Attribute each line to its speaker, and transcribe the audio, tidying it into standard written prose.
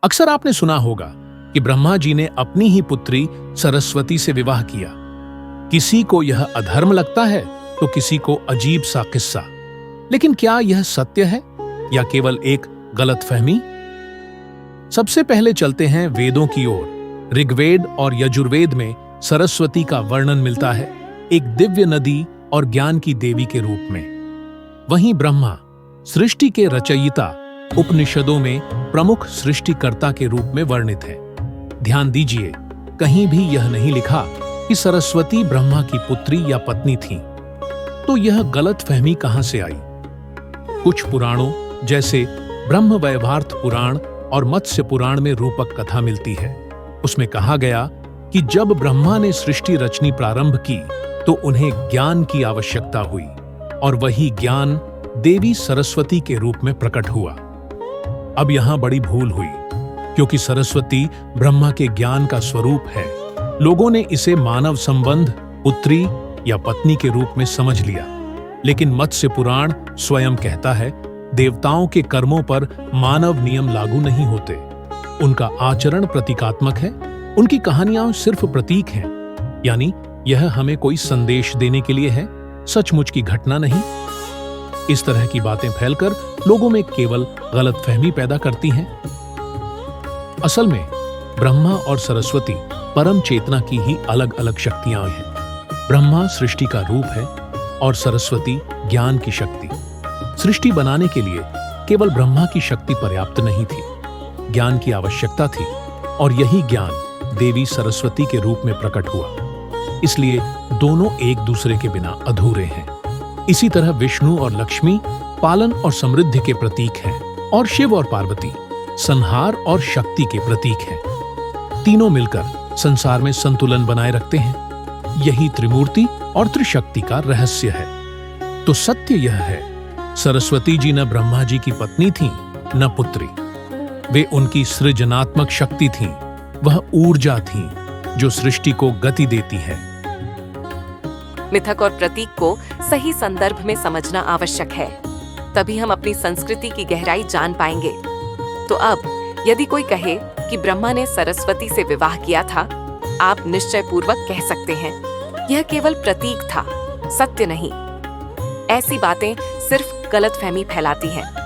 Speaker 1: अक्सर आपने सुना होगा कि ब्रह्मा जी ने अपनी ही पुत्री सरस्वती से विवाह किया। किसी को यह अधर्म लगता है तो किसी को अजीब सा किस्सा। लेकिन क्या यह सत्य है या केवल एक गलतफहमी? सबसे पहले चलते हैं वेदों की ओर। ऋग्वेद और यजुर्वेद में सरस्वती का वर्णन मिलता है, एक दिव्य नदी और ज्ञान की देवी के रूप में। वहीं ब्रह्मा सृष्टि के रचयिता उपनिषदों में प्रमुख सृष्टिकर्ता के रूप में वर्णित है। ध्यान दीजिए, कहीं भी यह नहीं लिखा कि सरस्वती ब्रह्मा की पुत्री या पत्नी थी। तो यह गलतफहमी कहां से आई? कुछ पुराणों जैसे ब्रह्म वैवर्त पुराण और मत्स्य पुराण में रूपक कथा मिलती है। उसमें कहा गया कि जब ब्रह्मा ने सृष्टि रचनी प्रारंभ की तो उन्हें ज्ञान की आवश्यकता हुई और वही ज्ञान देवी सरस्वती के रूप में प्रकट हुआ। अब यहां बड़ी भूल हुई, क्योंकि सरस्वती ब्रह्मा के ज्ञान का स्वरूप है। लोगों ने इसे मानव संबंध, पुत्री या पत्नी के रूप में समझ लिया। लेकिन मत्स्य पुराण स्वयं कहता है, देवताओं के कर्मों पर मानव नियम लागू नहीं होते। उनका आचरण प्रतीकात्मक है, उनकी कहानियां सिर्फ प्रतीक हैं। यानी यह हमें कोई संदेश देने के लिए है, सचमुच की घटना नहीं। इस तरह की बातें फैलकर लोगों में केवल गलतफहमी पैदा करती हैं। असल में ब्रह्मा और सरस्वती परम चेतना की ही अलग अलग शक्तियां हैं। ब्रह्मा सृष्टि का रूप है और सरस्वती ज्ञान की शक्ति। सृष्टि बनाने के लिए केवल ब्रह्मा की शक्ति पर्याप्त नहीं थी, ज्ञान की आवश्यकता थी, और यही ज्ञान देवी सरस्वती के रूप में प्रकट हुआ। इसलिए दोनों एक दूसरे के बिना अधूरे हैं। इसी तरह विष्णु और लक्ष्मी पालन और समृद्धि के प्रतीक हैं, और शिव और पार्वती संहार और शक्ति के प्रतीक हैं। तीनों मिलकर संसार में संतुलन बनाए रखते हैं। यही त्रिमूर्ति और त्रिशक्ति का रहस्य है। तो सत्य यह है, सरस्वती जी न ब्रह्मा जी की पत्नी थीं, न पुत्री। वे उनकी सृजनात्मक शक्ति थीं, वह ऊर्जा थीं जो सृष्टि को गति देती है।
Speaker 2: मिथक और प्रतीक को सही संदर्भ में समझना आवश्यक है, तभी हम अपनी संस्कृति की गहराई जान पाएंगे। तो अब यदि कोई कहे कि ब्रह्मा ने सरस्वती से विवाह किया था, आप निश्चय पूर्वक कह सकते हैं, यह केवल प्रतीक था, सत्य नहीं। ऐसी बातें सिर्फ गलतफहमी फैलाती हैं।